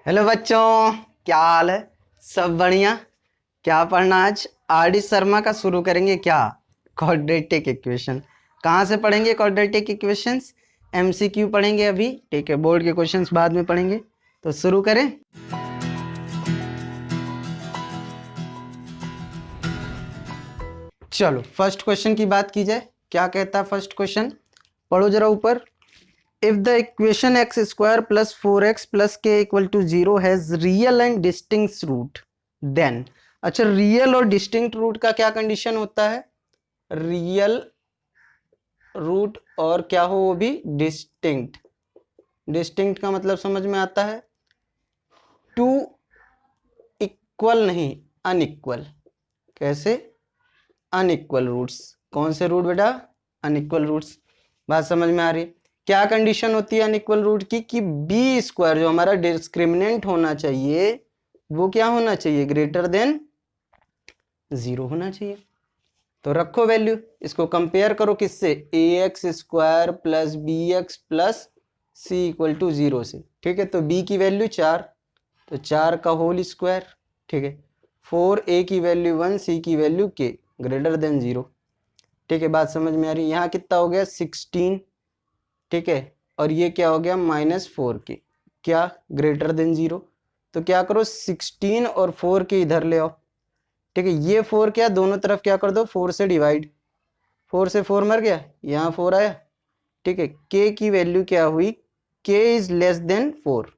Hello बच्चों, क्या हाल है? सब बढ़िया। क्या पढ़ना आज? आर डी शर्मा का शुरू करेंगे क्या? Quadratic equation. कहाँ से पढ़ेंगे क्वाड्रेटिक इक्वेशंस? एमसीक्यू पढ़ेंगे अभी, ठीक है। बोर्ड के क्वेश्चंस बाद में पढ़ेंगे। तो शुरू करें। चलो फर्स्ट क्वेश्चन की बात की जाए। क्या कहता है फर्स्ट क्वेश्चन? पढ़ो जरा ऊपर। If the equation x square plus 4x plus k equal to 0 has real and distinct root, then अच्छा, रियल और डिस्टिंक्ट रूट का क्या कंडीशन होता है? रियल रूट और क्या हो वो भी डिस्टिंक्ट। डिस्टिंक्ट का मतलब समझ में आता है? टू इक्वल नहीं, अनइक्वल। कैसे? Unequal roots. कौन से रूट बेटा? Unequal roots. बात समझ में आ रही है? क्या कंडीशन होती है अनइक्वल रूट की? कि बी स्क्वायर जो हमारा डिस्क्रिमिनेंट होना चाहिए वो क्या होना चाहिए? ग्रेटर देन 0 होना चाहिए। तो रखो वैल्यू, इसको कंपेयर करो किससे? A x square plus b x plus c equal to 0 से। ठीक है, तो बी की वैल्यू 4, तो 4 का होल स्क्वायर। ठीक है, 4, ए की वैल्यू 1, सी की वैल्यू के, ग्रेटर देन 0। ठीक है, बात समझ में आ रही है? यहाँ कितना हो गया? 16। ठीक है, और ये क्या हो गया? -4 के, क्या? Greater than 0। तो क्या करो, 16 और 4 के इधर ले आओ। ठीक है, ये 4 क्या, दोनों तरफ क्या कर दो? 4 से डिवाइड। 4 से 4 मर गया, यहाँ 4 आया। ठीक है, k की वैल्यू क्या हुई? k is less then 4।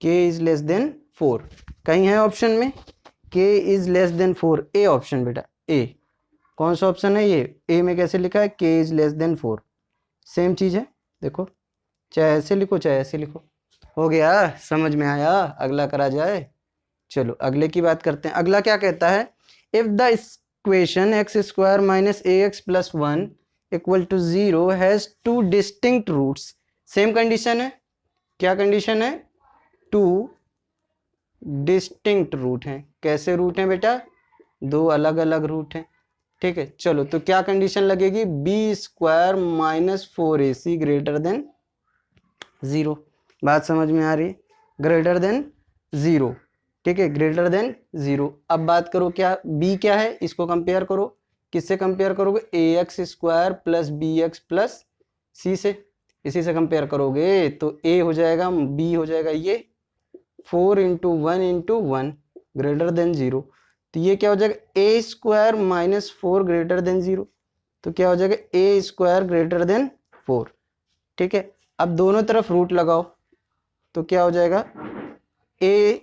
k is less then 4 कहीं है ऑप्शन में? k is less then 4, A option बेटा, ए। कौन सा ऑप्शन है ये? ए में कैसे लिखा है? k is less then 4। Same चीज है, देखो, चाहे ऐसे लिखो चाहे ऐसे लिखो। हो गया, समझ में आया? अगला करा जाए। चलो अगले की बात करते हैं। अगला क्या कहता है? If the equation x square minus a x plus 1 equal to 0 has two distinct roots. Same condition है। क्या कंडीशन है? टू डिस्टिंक्ट रूट हैं। कैसे रूट हैं बेटा? दो अलग अलग रूट हैं। ठीक है, चलो तो क्या कंडीशन लगेगी? B square minus 4ac greater than 0। बात समझ में आ रही है? Greater than 0। ठीक है, ग्रेटर देन 0। अब बात करो, क्या b क्या है? इसको कंपेयर करो। किससे कंपेयर करोगे? A x square plus b x plus c से। इसी से कंपेयर करोगे तो a हो जाएगा, b हो जाएगा ये 4 इंटू 1 इंटू 1 ग्रेटर देन 0। तो ये क्या हो जाएगा? A square minus 4 greater than 0। तो क्या हो जाएगा? A square greater than 4। ठीक है, अब दोनों तरफ रूट लगाओ तो क्या हो जाएगा? A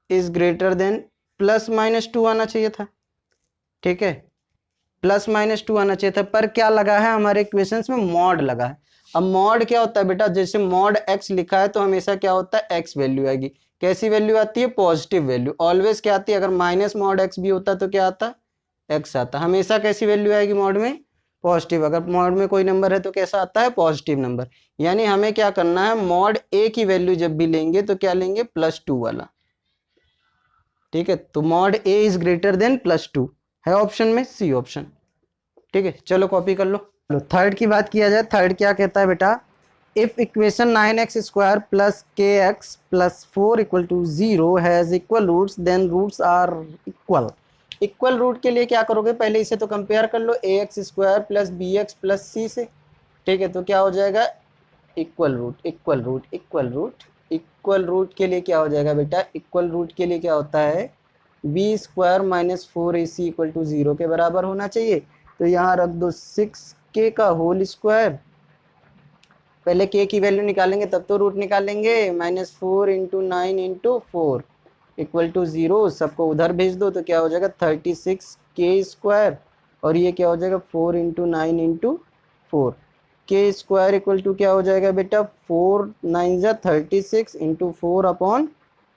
is greater than, plus minus 2 आना चाहिए था। ठीक है, प्लस माइनस 2 आना चाहिए था, पर क्या लगा है हमारे इक्वेशंस में? मॉड लगा है। अब मॉड क्या होता है बेटा? जैसे मॉड एक्स लिखा है तो हमेशा क्या होता है? एक्स वैल्यू आएगी। कैसी वैल्यू आती है? Positive value. ऑलवेज क्या आती है? अगर माइनस मॉड एक्स भी होता तो क्या आता? एक्स आता। हमेशा कैसी वैल्यू आएगी मॉड में? पॉजिटिव। अगर मॉड में कोई नंबर है तो कैसा आता है? Positive number. यानी हमें क्या करना है? मॉड ए की वैल्यू जब भी लेंगे तो क्या लेंगे? +2 वाला। ठीक है, तो mod A is greater then +2 है ऑप्शन में, सी ऑप्शन। ठीक है, चलो कॉपी कर लो। थर्ड की बात किया जाए। थर्ड क्या कहता है बेटा? If equation 9x square plus k x plus 4 equal to 0 has equal roots then roots are equal. Equal root के लिए क्या करोगे? पहले इसे तो कंपेयर कर लो, a x square plus b x plus c से। ठीक है, तो क्या हो जाएगा? Equal root, equal root, equal root. Equal root के लिए क्या हो जाएगा बेटा? इक्वल रूट के लिए क्या होता है? B square minus 4ac equal to 0 के बराबर होना चाहिए। तो यहाँ रख दो 6k का होल स्क्वायर। पहले k की वैल्यू निकालेंगे तब तो रूट निकालेंगे। -4 इंटू 9 इंटू 4 इक्वल टू 0। सबको उधर भेज दो तो क्या हो जाएगा? 36k square. और ये क्या हो जाएगा? 4 इंटू 9 इंटू 4 के स्क्वायर इक्वल टू क्या हो जाएगा बेटा? 4 9 जा 36 इंटू 4 अपॉन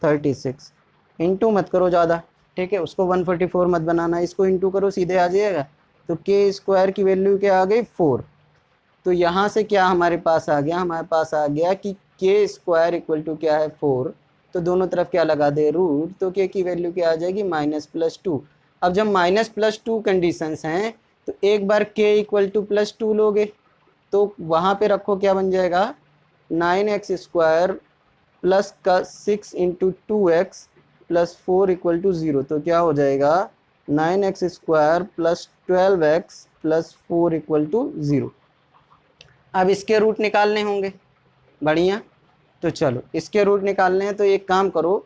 36। इंटू मत करो ज़्यादा, ठीक है, उसको 144 मत बनाना, इसको इंटू करो, सीधे आ जाएगा। तो के स्क्वायर की वैल्यू क्या आ गई? 4। तो यहाँ से क्या हमारे पास आ गया? हमारे पास आ गया कि के स्क्वायर इक्वल टू क्या है? 4। तो दोनों तरफ क्या लगा दे? रूट। तो के की वैल्यू क्या आ जाएगी? -+2। अब जब -+2 कंडीशंस हैं तो एक बार के इक्वल टू +2 लोगे तो वहाँ पे रखो, क्या बन जाएगा? 9x स्क्वायर प्लस का 6 into 2x plus 4 equal to 0, तो क्या हो जाएगा 9x² plus 12x plus 4 equal to 0। अब इसके रूट निकालने होंगे, बढ़िया। तो चलो इसके रूट निकालने हैं, तो एक काम करो,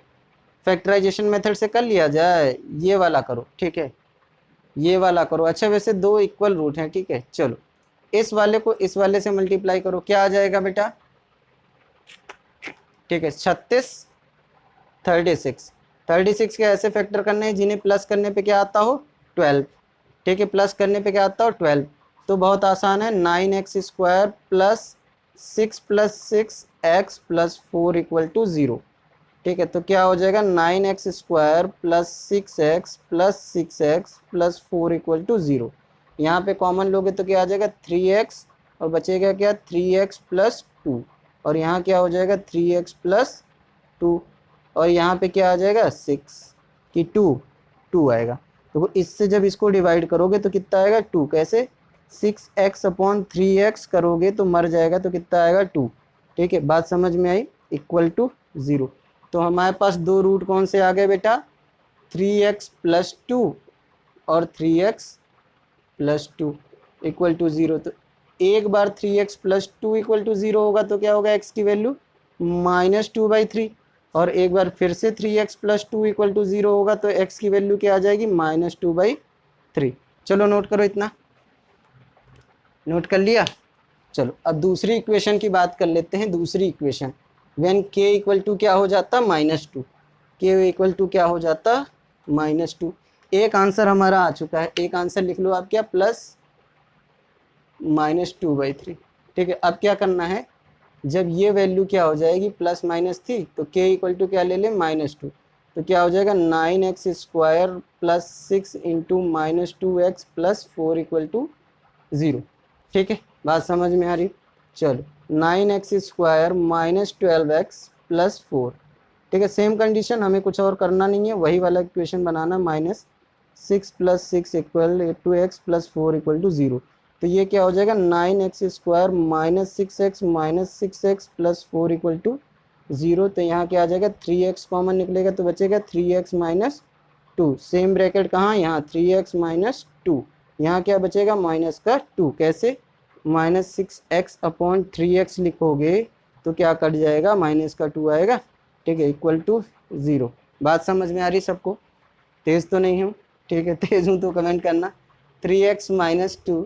फैक्टराइजेशन मेथड से कर लिया जाए, ये वाला करो, ठीक है, ये वाला करो। अच्छा वैसे दो इक्वल रूट हैं, ठीक है, चलो इस वाले को इस वाले से मल्टीप्लाई करो, क्या आ जाएगा बेटा, ठीक है, 36 36 36 के ऐसे फैक्टर करने हैं जिन्हें प्लस करने पे क्या आता हो 12, ठीक है, प्लस करने पे क्या आता हो 12। तो बहुत आसान है, 9x² plus 6 plus 6x plus 4 equal to 0, ठीक है। तो क्या हो जाएगा 9x² plus 6x plus 6x plus 4 equal to 0। यहाँ पे कॉमन लोगे तो क्या आ जाएगा 3x, और बचेगा क्या 3x प्लस 2, और यहाँ क्या हो जाएगा 3x प्लस 2, और यहाँ पे क्या आ जाएगा 6 कि 2 आएगा। तो इससे जब इसको डिवाइड करोगे तो कितना आएगा 2, कैसे 6x अपॉन 3x करोगे तो मर जाएगा, तो कितना आएगा 2, ठीक है, बात समझ में आई, इक्वल टू 0। तो हमारे पास दो रूट कौन से आ गए बेटा, 3x प्लस 2 और 3x प्लस 2 इक्वल टू 0। तो एक बार 3x प्लस 2 इक्वल टू 0 होगा तो क्या होगा x की वैल्यू -2/3, और एक बार फिर से 3x प्लस 2 इक्वल टू 0 होगा तो x की वैल्यू क्या आ जाएगी -2/3। चलो नोट करो, इतना नोट कर लिया। चलो अब दूसरी इक्वेशन की बात कर लेते हैं। दूसरी equation when k equal to क्या हो जाता -2, k इक्वल टू क्या हो जाता -2। एक आंसर हमारा आ चुका है, एक आंसर लिख लो आप, क्या प्लस -2/3, ठीक है। अब क्या करना है, जब ये वैल्यू क्या हो जाएगी प्लस माइनस थी तो k इक्वल टू क्या ले लें -2, तो क्या हो जाएगा 9x² plus 6 into -2x plus 4 equal to 0, ठीक है, बात समझ में आ रही। चलो 9x² माइनस 12x प्लस 4, ठीक है, सेम कंडीशन, हमें कुछ और करना नहीं है, वही वाला इक्वेशन बनाना, -6 plus 6 equal to x plus 4 equal to 0। तो ये क्या हो जाएगा 9x² minus 6x plus 4 equal to 0। तो यहाँ क्या आ जाएगा 3x कॉमन निकलेगा तो बचेगा 3x माइनस 2, सेम ब्रैकेट कहाँ, यहाँ 3x माइनस 2, यहाँ क्या बचेगा माइनस का 2, कैसे -6x अपॉन 3x लिखोगे तो क्या कट जाएगा माइनस का 2 आएगा, ठीक है, इक्वल टू 0। बात समझ में आ रही सबको, तेज़ तो नहीं हूँ, ठीक है, तेज़ हूँ तो कमेंट करना। 3x माइनस 2,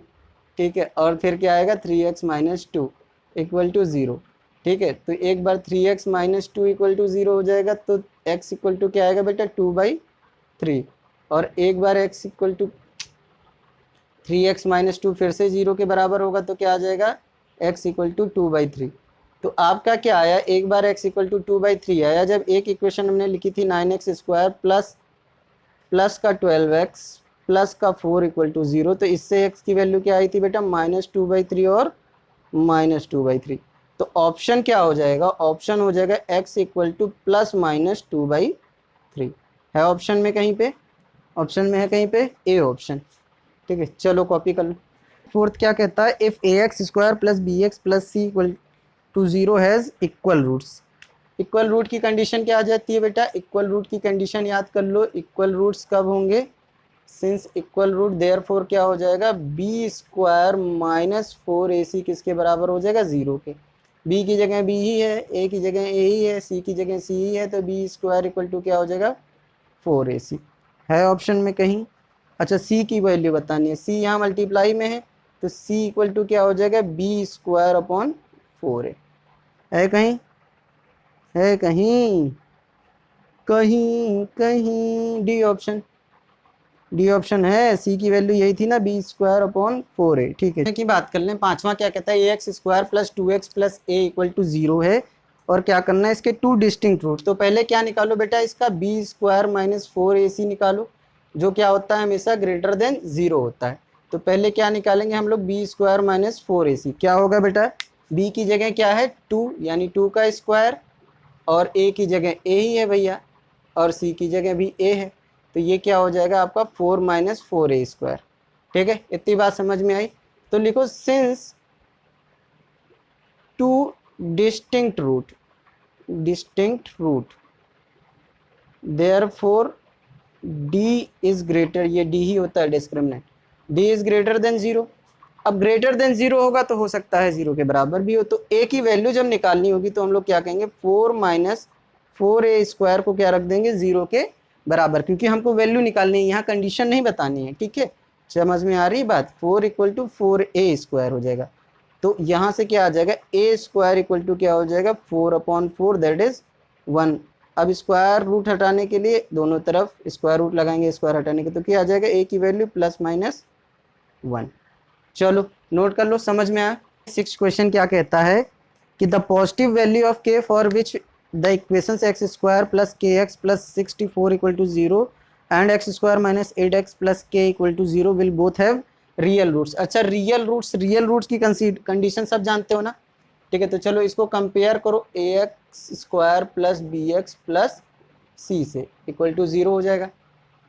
ठीक है, और फिर क्या आएगा 3x माइनस 2 इक्वल टू 0, ठीक है। तो एक बार 3x माइनस 2 इक्वल टू 0 हो जाएगा तो x इक्वल टू क्या आएगा बेटा 2/3, और एक बार x equal to 3x minus 2 फिर से 0 के बराबर होगा तो क्या आ जाएगा x इक्वल टू 2/3। तो आपका क्या आया, एक बार x इक्वल टू 2/3 आया जब एक इक्वेशन हमने लिखी थी 9x² प्लस का 12x प्लस का 4 इक्वल टू 0, तो इससे x की वैल्यू क्या आई थी बेटा -2/3 और -2/3। तो ऑप्शन क्या हो जाएगा, ऑप्शन हो जाएगा x इक्वल टू प्लस -2/3 है ऑप्शन में कहीं पे, ऑप्शन में है कहीं पे ए ऑप्शन, ठीक है। चलो कॉपी कर लो। फोर्थ क्या कहता है, if ax² plus bx plus c equal to 0 has equal roots. Equal root की कंडीशन क्या आ जाती है बेटा, इक्वल रूट की कंडीशन याद कर लो, इक्वल रूट्स कब होंगे, सिंस इक्वल रूट देयरफॉर क्या हो जाएगा b² माइनस 4ac किसके बराबर हो जाएगा 0 के। b की जगह b ही है, a की जगह a ही है, c की जगह c ही है, तो b² इक्वल टू क्या हो जाएगा 4ac है ऑप्शन में कहीं। अच्छा c की वैल्यू बतानी है, c यहाँ मल्टीप्लाई में है तो c इक्वल टू क्या हो जाएगा b² अपॉन 4a है कहीं, है कहीं, कहीं कहीं डी ऑप्शन, डी ऑप्शन है, सी की वैल्यू यही थी ना b² अपॉन 4a, ठीक है। की बात कर लें, पांचवा क्या कहता है ax² plus 2x plus a equal to 0 है, और क्या करना है इसके टू डिस्टिंक्ट रूट। तो पहले क्या निकालो बेटा, इसका b² माइनस 4ac निकालो, जो क्या होता है हमेशा ग्रेटर देन 0 होता है। तो पहले क्या निकालेंगे हम लोग b² माइनस 4ac, क्या होगा बेटा b की जगह क्या है 2 यानी 2 का स्क्वायर, और a की जगह a ही है भैया, और c की जगह भी a है, तो ये क्या हो जाएगा आपका 4 माइनस 4a², ठीक है, इतनी बात समझ में आई। तो लिखो since two distinct root, distinct root, therefore d is greater, ये d ही होता है discriminant, d is greater than 0। अब ग्रेटर देन 0 होगा तो हो सकता है 0 के बराबर भी हो, तो a की वैल्यू जब निकालनी होगी तो हम लोग क्या कहेंगे 4 माइनस 4a स्क्वायर को क्या रख देंगे 0 के बराबर, क्योंकि हमको वैल्यू निकालनी है, यहाँ कंडीशन नहीं बतानी है। ठीक है, समझ में आ रही बात। 4 इक्वल टू 4a स्क्वायर हो जाएगा, तो यहाँ से क्या आ जाएगा a स्क्वायर इक्वल टू क्या हो जाएगा 4/4 दैट इज 1। अब स्क्वायर रूट हटाने के लिए दोनों तरफ स्क्वायर रूट लगाएंगे, स्क्वायर हटाने के, तो क्या आ जाएगा a की वैल्यू +-1। चलो नोट कर लो, समझ में आया। 6 क्वेश्चन क्या कहता है कि the positive value of k for which the equation x square plus kx plus 64 equal to 0 and x square minus 8x plus k equal to 0 will both have real roots. अच्छा, real roots की condition सब जानते हो ना। ठीक है, तो चलो इसको कंपेयर करो ax square plus bx plus c से इक्वल टू 0 हो जाएगा।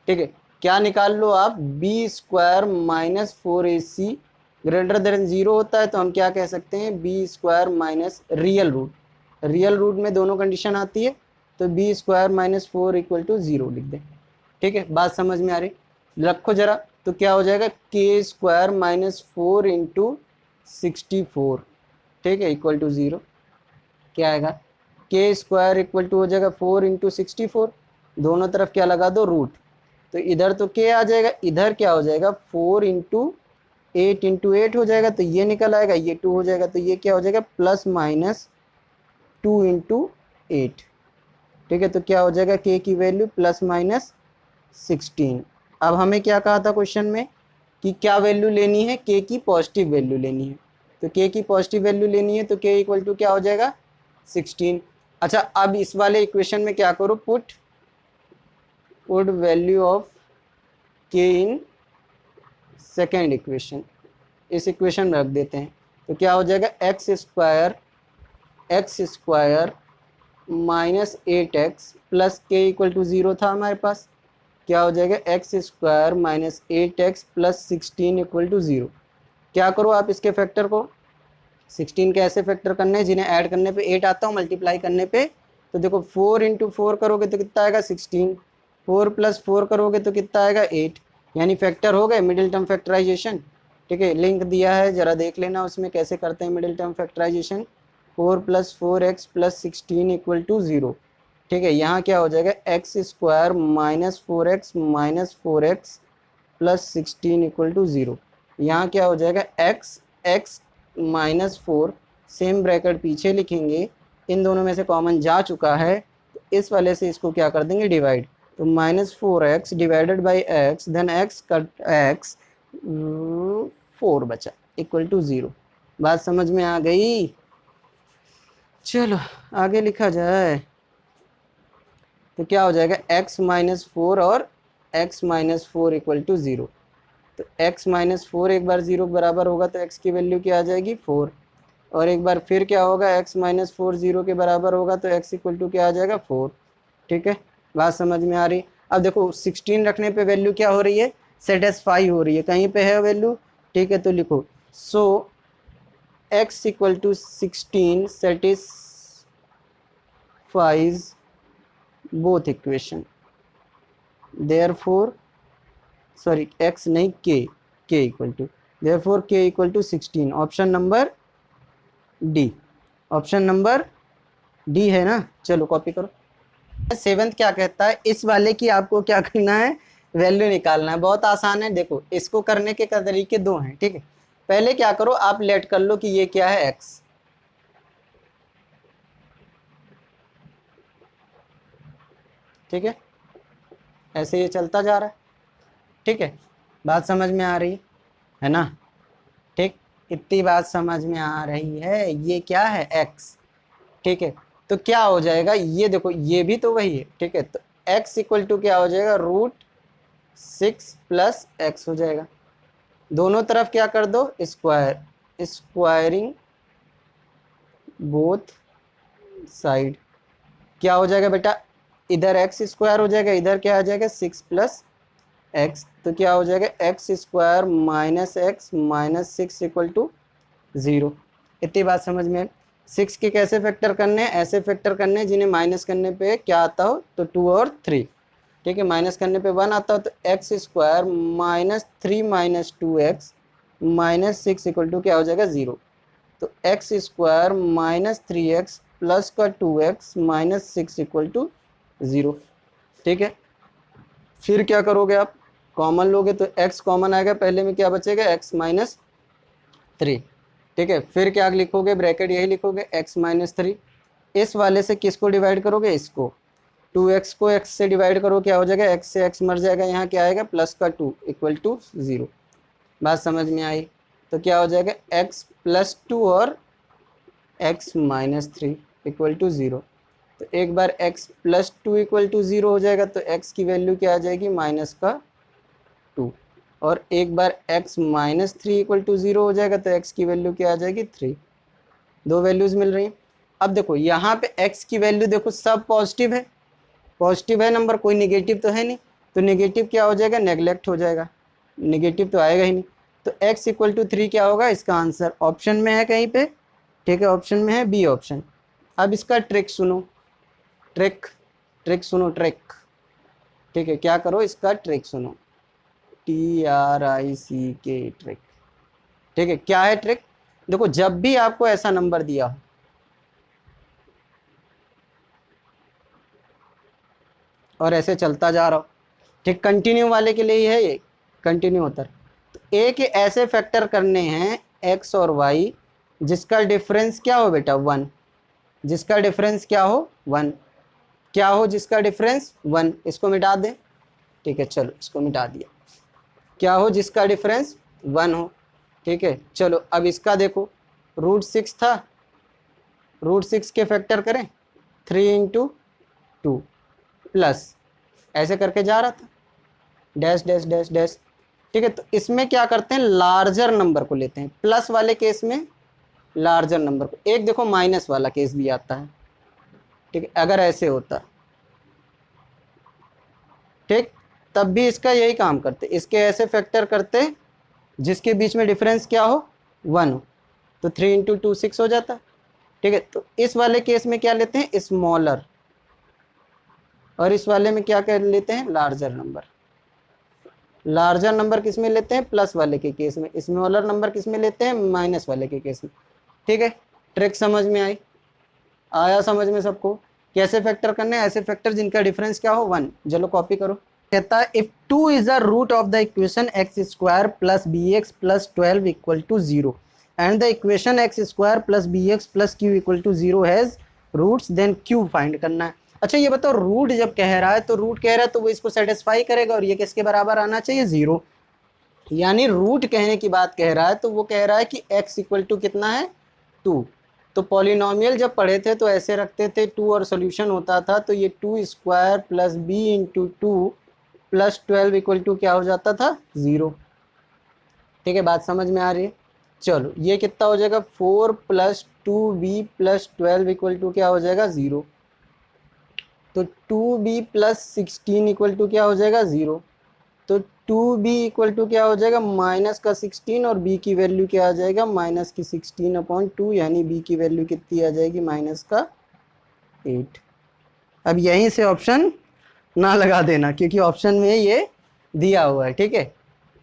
ठीक है, क्या निकाल लो आप, b square minus 4ac greater than 0 होता है, तो हम क्या कह सकते हैं b square minus real root में दोनों कंडीशन आती है, तो b square minus 4 equal to 0 लिख दें। ठीक है, बात समझ में आ रही, रखो जरा, तो क्या हो जाएगा के स्क्वायर माइनस 4 इंटू 64, ठीक है, इक्वल टू 0। क्या आएगा के स्क्वायर इक्वल टू हो जाएगा 4 इंटू 64, दोनों तरफ क्या लगा दो रूट, तो इधर तो के आ जाएगा, इधर क्या हो जाएगा 4 इंटू 8 इंटू 8 हो जाएगा, तो ये निकल आएगा, ये 2 हो जाएगा, तो ये क्या हो जाएगा +-2 इंटू 8। ठीक है, तो क्या हो जाएगा के की वैल्यू +-16। अब हमें क्या कहा था क्वेश्चन में कि क्या वैल्यू लेनी है, के की पॉजिटिव वैल्यू लेनी है, तो के की पॉजिटिव वैल्यू लेनी है, तो के इक्वल टू क्या हो जाएगा 16। अच्छा, अब इस वाले इक्वेशन में क्या करो, put value of k in second equation, इस इक्वेशन में रख देते हैं, तो क्या हो जाएगा x square minus 8x plus k equal to 0 था हमारे पास, क्या हो जाएगा x square minus 8x plus 16 equal to 0। क्या करो आप इसके फैक्टर को, 16 के ऐसे फैक्टर करने हैं जिन्हें ऐड करने पे 8 आता हो, मल्टीप्लाई करने पे, तो देखो 4 इंटू 4 करोगे तो कितना आएगा 16, 4 प्लस 4 करोगे तो कितना आएगा 8, यानी फैक्टर हो गए, मिडिल टर्म फैक्टराइजेशन। ठीक है, लिंक दिया है, जरा देख लेना उसमें कैसे करते हैं middle term factorisation. 4 + 4x plus 16 equal to 0। ठीक है, यहाँ क्या हो जाएगा x square minus 4x plus 16 equal to 0। यहाँ क्या हो जाएगा x माइनस 4, सेम ब्रैकेट पीछे लिखेंगे, इन दोनों में से कॉमन जा चुका है, तो इस वाले से इसको क्या कर देंगे डिवाइड, तो -4x divided by x, then x cut x 4 बचा इक्वल टू 0। बात समझ में आ गई। चलो आगे लिखा जाए, तो क्या हो जाएगा x माइनस 4 और x माइनस 4 इक्वल टू 0, तो x माइनस 4 एक बार 0 के बराबर होगा तो x की वैल्यू क्या आ जाएगी 4, और एक बार फिर क्या होगा x माइनस 4 0 के बराबर होगा तो x इक्वल टू क्या आ जाएगा 4। ठीक है, बात समझ में आ रही। अब देखो 16 रखने पे वैल्यू क्या हो रही है, सेटिस्फाई हो रही है, कहीं पे है वैल्यू। ठीक है, तो लिखो so x equal to 16 satisfies both equation, therefore sorry x नहीं k equal to, therefore k equal to 16। Option number D, option number D है ना। चलो कॉपी करो। 7th क्या कहता है, इस वाले की आपको क्या करना है, वैल्यू निकालना है। बहुत आसान है, देखो इसको करने के तरीके दो हैं। ठीक है, पहले क्या करो आप लेट कर लो कि ये क्या है x, ठीक है, ऐसे ये चलता जा रहा है। ठीक है, बात समझ में आ रही है ना। ठीक, इतनी बात समझ में आ रही है, ये क्या है x। ठीक है, तो क्या हो जाएगा, ये देखो ये भी तो वही है। ठीक है, तो x इक्वल टू क्या हो जाएगा √6 प्लस x हो जाएगा, दोनों तरफ क्या कर दो स्क्वायर, स्क्वायरिंग बोथ साइड, क्या हो जाएगा बेटा, इधर x स्क्वायर हो जाएगा, इधर क्या आ जाएगा 6 प्लस x, तो क्या हो जाएगा x square minus x minus 6 equal to 0। इतनी बात समझ में। 6 के कैसे फैक्टर करने हैं, ऐसे फैक्टर करने हैं जिन्हें माइनस करने पे क्या आता हो, तो 2 और 3, ठीक है। माइनस करने पे 1 आता हो, तो x square minus 3 minus 2x minus 6 equal to क्या हो जाएगा 0। तो x square minus 3x plus का 2x माइनस 6 इक्वल टू 0, ठीक है। फिर क्या करोगे आप, कॉमन लोगे तो x कॉमन आएगा, पहले में क्या बचेगा x माइनस 3, ठीक है। फिर क्या लिखोगे, ब्रैकेट यही लिखोगे x माइनस 3, इस वाले से किसको डिवाइड करोगे, इसको 2x को x से डिवाइड करो, क्या हो जाएगा x से x मर जाएगा, यहाँ क्या आएगा प्लस का 2 इक्वल टू 0। बात समझ में आई, तो क्या हो जाएगा x प्लस 2 और x माइनस 3 इक्वल टू 0। तो एक बार x प्लस 2 इक्वल टू 0 हो जाएगा, तो x की वैल्यू क्या आ जाएगी माइनस का 2, और एक बार x माइनस 3 इक्वल टू 0 हो जाएगा, तो x की वैल्यू क्या आ जाएगी 3। दो वैल्यूज़ मिल रही हैं। अब देखो यहाँ पे x की वैल्यू देखो सब पॉजिटिव है, पॉजिटिव है नंबर, कोई नेगेटिव तो है नहीं, तो नेगेटिव क्या हो जाएगा, नेगलेक्ट हो जाएगा, नेगेटिव तो आएगा ही नहीं। तो x इक्वल टू 3 क्या होगा, इसका आंसर ऑप्शन में है कहीं पे, ठीक है, ऑप्शन में है बी ऑप्शन। अब इसका ट्रिक सुनो, ट्रिक सुनो, ट्रिक, ठीक है, क्या करो इसका ट्रिक सुनो, TRICK ट्रिक, ठीक है। क्या है ट्रिक, देखो जब भी आपको ऐसा नंबर दिया हो, और ऐसे चलता जा रहा हो, ठीक, कंटिन्यू वाले के लिए ही है ये, कंटिन्यू होता है, तो ए के ऐसे फैक्टर करने हैं x और y जिसका डिफरेंस क्या हो बेटा 1, जिसका डिफरेंस क्या हो 1, क्या हो जिसका डिफरेंस 1, इसको मिटा दे, ठीक है, चलो इसको मिटा दिया, क्या हो जिसका डिफरेंस 1 हो, ठीक है। चलो अब इसका देखो, √6 था, √6 के फैक्टर करें 3 इंटू 2 प्लस ऐसे करके जा रहा था, डैश डैश डैश डैश, ठीक है। तो इसमें क्या करते हैं, लार्जर नंबर को लेते हैं, प्लस वाले केस में लार्जर नंबर को, एक देखो माइनस वाला केस भी आता है, ठीक है, अगर ऐसे होता, ठीक, तब भी इसका यही काम करते, इसके ऐसे फैक्टर करते जिसके बीच में डिफरेंस क्या हो 1 हो, तो 3 इंटू 2 6 हो जाता, ठीक है। तो इस वाले केस में क्या लेते हैं, स्मॉलर, और इस वाले में क्या कर लेते हैं, लार्जर नंबर। लार्जर नंबर किस में लेते हैं, प्लस वाले के केस में, स्मॉलर नंबर किस में लेते हैं, माइनस वाले के केस में, ठीक है। ट्रिक समझ में आई, आया समझ में सबको, कैसे फैक्टर करने हैं, ऐसे फैक्टर जिनका डिफरेंस क्या हो 1। चलो कॉपी करो, कहता है if 2 is the root of the equation x square plus bx plus 12 equal to 0 and the equation x square plus bx plus q equal to 0 has roots, then q find करना है। अच्छा ये बताओ, root जब कह रहा है तो रूट कह रहा है तो वो इसको सेटिस्फाई करेगा, और ये किसके बराबर आना चाहिए 0, यानी रूट कहने की बात कह रहा है तो वो कह रहा है कि x इक्वल टू कितना है 2। तो पॉलिनॉमियल जब पढ़े थे तो ऐसे रखते थे 2 और सोल्यूशन होता था, तो ये 2 square plus b into 2 plus 12 equal to क्या हो जाता था 0, ठीक है। बात समझ में आ रही है, चलो ये कितना हो जाएगा 4 plus 2b plus 12 equal to क्या हो जाएगा 0, तो 2b प्लस 16 इक्वल टू क्या हो जाएगा 0, तो 2b इक्वल टू क्या हो जाएगा माइनस का 16, और b की वैल्यू क्या आ जाएगा माइनस की 16/2, यानी b की वैल्यू कितनी आ जाएगी माइनस का 8। अब यहीं से ऑप्शन ना लगा देना, क्योंकि ऑप्शन में ये दिया हुआ है, ठीक है,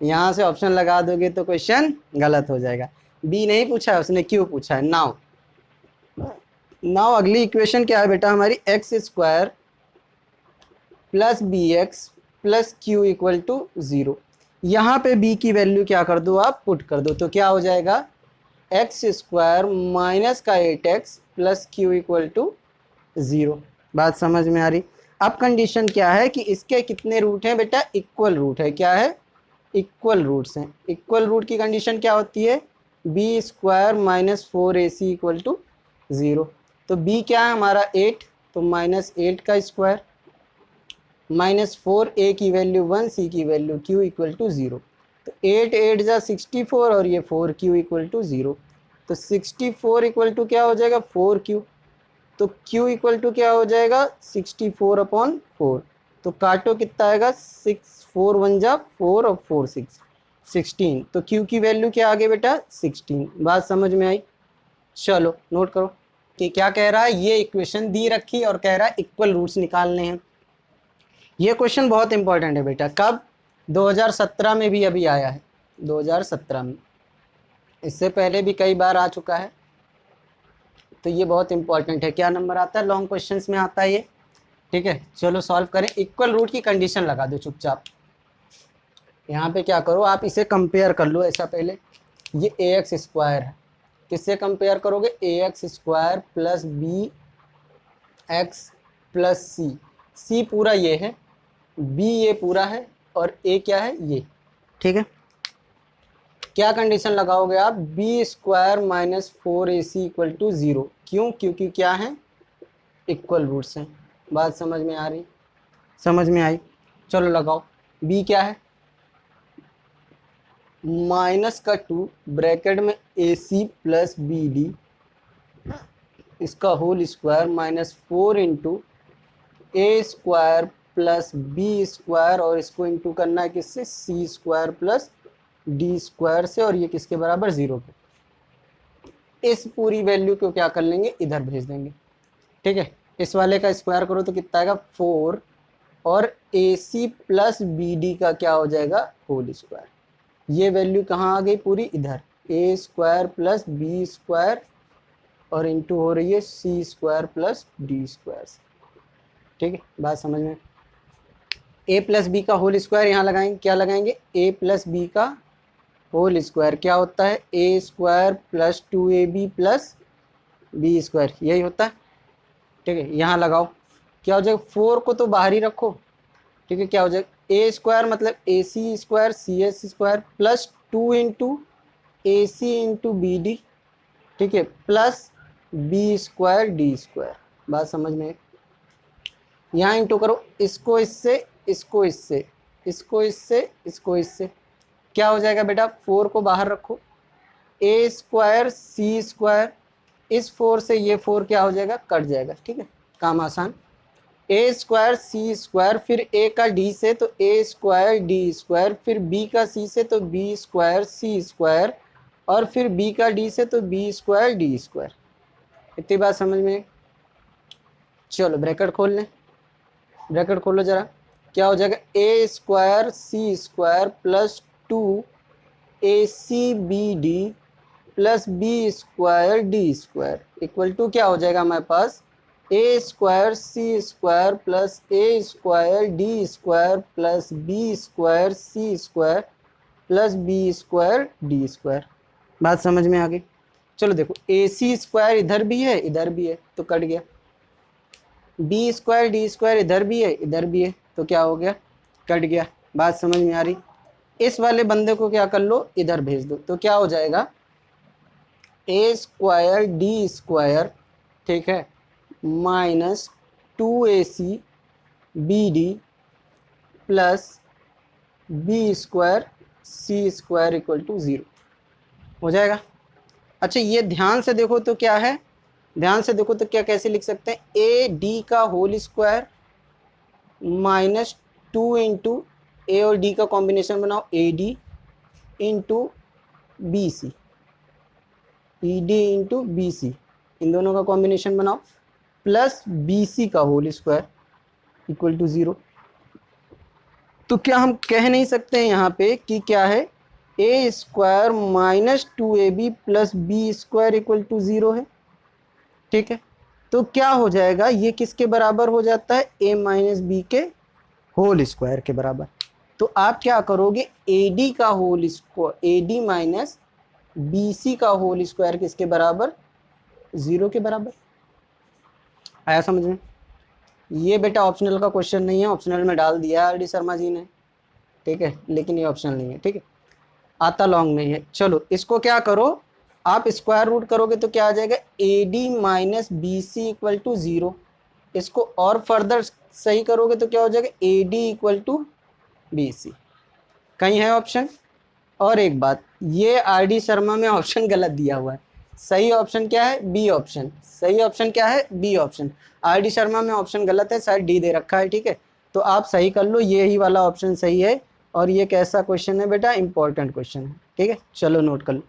यहाँ से ऑप्शन लगा दोगे तो क्वेश्चन गलत हो जाएगा। बी नहीं पूछा है उसने, क्यों पूछा है। नाउ अगली इक्वेशन क्या है बेटा हमारी, x square plus b x plus Q equal to 0। यहाँ पे b की वैल्यू क्या कर दो आप, पुट कर दो, तो क्या हो जाएगा एक्स स्क्वायर माइनस का 8x plus Q equal to 0। बात समझ में आ रही। अब कंडीशन क्या है कि इसके कितने रूट हैं बेटा, इक्वल रूट है, क्या है इक्वल रूट्स हैं। इक्वल रूट की कंडीशन क्या होती है, B square minus 4ac equal to 0। तो b क्या है हमारा 8, तो माइनस 8 का स्क्वायर माइनस 4, a की वैल्यू 1, c की वैल्यू q इक्वल टू 0। तो 8 8 जा 64 और ये 4q इक्वल टू 0। तो 64 इक्वल टू क्या हो जाएगा 4q, तो q इक्वल टू क्या हो जाएगा 64/4। तो काटो कितना आएगा 6 4 1 जा 4 और 4 6 16। तो q की वैल्यू क्या आ गई बेटा 16। बात समझ में आई, चलो नोट करो। कि क्या कह रहा है, ये इक्वेशन दी रखी और कह रहा है इक्वल रूट्स निकालने हैं। ये क्वेश्चन बहुत इंपॉर्टेंट है बेटा। कब? 2017 में भी अभी आया है, 2017 में, इससे पहले भी कई बार आ चुका है। तो ये बहुत इंपॉर्टेंट है। क्या नंबर आता है? लॉन्ग क्वेश्चंस में आता है ये। ठीक है, चलो सॉल्व करें। इक्वल रूट की कंडीशन लगा दो चुपचाप। यहाँ पे क्या करो, आप इसे कंपेयर कर लो ऐसा पहले। ये ए एक्स स्क्वायर है, किससे कंपेयर करोगे? A x square plus b x plus c. C पूरा ये है, बी ये पूरा है, और ए क्या है? ये। ठीक है, क्या कंडीशन लगाओगे आप? B square minus 4ac equal to 0। क्यों? क्योंकि क्या है? इक्वल रूट्स हैं। बात समझ में आ रही? समझ में आई? चलो लगाओ। बी क्या है? माइनस का 2 ब्रैकेट में AC प्लस BD इसका whole square minus 4 into A square plus B square, और इसको इंटू करना है किससे? C square plus D square से, और ये किसके बराबर? 0 के। इस पूरी वैल्यू को क्या कर लेंगे? इधर भेज देंगे। ठीक है, इस वाले का स्क्वायर करो तो कितना आएगा? 4, और AC प्लस BD का क्या हो जाएगा? Whole square. ये वैल्यू कहाँ आ गई? पूरी इधर। A square plus B square, और इंटू हो रही है C square plus D square से। ठीक है, बात समझ में? ए प्लस बी का होल स्क्वायर यहाँ लगाएंगे। क्या लगाएंगे? ए प्लस बी का होल स्क्वायर क्या होता है? A square plus 2ab plus B square, यही होता है। ठीक है, यहाँ लगाओ। क्या हो जाएगा? 4 को तो बाहर ही रखो। ठीक है, क्या हो जाएगा? ए स्क्वायर मतलब A C square C S square plus 2 into A C into B D. ठीक है, plus B square D square. बात समझ में? यहाँ इंटू करो, इसको इससे, इसको इससे, इसको इससे, इसको इससे। क्या हो जाएगा बेटा? 4 को बाहर रखो। ए स्क्वायर सी स्क्वायर, इस 4 से ये 4 क्या हो जाएगा? कट जाएगा। ठीक है, काम आसान। ए स्क्वायर सी स्क्वायर, फिर ए का डी से तो ए स्क्वायर डी स्क्वायर, फिर बी का सी से तो बी स्क्वायर सी स्क्वायर, और फिर बी का डी से तो बी स्क्वायर डी स्क्वायर। इतनी बात समझ में? चलो ब्रैकेट खोल लें। ब्रैकेट खोलो जरा। क्या हो जाएगा? A square C square plus 2 A C B D plus B square D square equal to क्या हो जाएगा हमारे पास? A square C square plus A square D square plus B square C square plus B square D square. बात समझ में आ गई? चलो देखो, ए सी स्क्वायर इधर भी है इधर भी है तो कट गया, बी स्क्वायर डी स्क्वायर इधर भी है इधर भी है तो क्या हो गया? कट गया। बात समझ में आ रही? इस वाले बंदे को क्या कर लो? इधर भेज दो तो क्या हो जाएगा? ए स्क्वायर डी स्क्वायर, ठीक है, minus 2ac B D plus B square C square equal to 0 हो जाएगा। अच्छा ये ध्यान से देखो तो क्या है? ध्यान से देखो तो क्या कैसे लिख सकते हैं? ए डी का whole square minus 2 into A और डी का कॉम्बिनेशन बनाओ, A D into B C, E D into B C, इन दोनों का कॉम्बिनेशन बनाओ, प्लस बी सी का होल स्क्वायर इक्वल टू 0। तो क्या हम कह नहीं सकते हैं यहाँ पे कि क्या है? A square minus 2ab plus B square equal to 0 है। ठीक है, तो क्या हो जाएगा? ये किसके बराबर हो जाता है? ए माइनस बी के होल स्क्वायर के बराबर। तो आप क्या करोगे? ए डी का whole square, a D minus B C का होल स्क्वायर किसके बराबर? 0 के बराबर। आया समझ में? ये बेटा ऑप्शनल का क्वेश्चन नहीं है, ऑप्शनल में डाल दिया आर डी शर्मा जी ने, ठीक है, लेकिन ये ऑप्शनल नहीं है। ठीक है, आता लॉन्ग में है। चलो इसको क्या करो, आप स्क्वायर रूट करोगे तो क्या आ जाएगा? A D minus B C equal to 0। इसको और फर्दर सही करोगे तो क्या हो जाएगा? A D equal to B c. कहीं है ऑप्शन? और एक बात, ये आर डी शर्मा में ऑप्शन गलत दिया हुआ है। सही ऑप्शन क्या है? B option. सही ऑप्शन क्या है? B option. R D Sharma में ऑप्शन गलत है, शायद डी दे रखा है। ठीक है, तो आप सही कर लो, ये ही वाला ऑप्शन सही है। और ये कैसा क्वेश्चन है बेटा? इंपॉर्टेंट क्वेश्चन है। ठीक है, चलो नोट कर लो।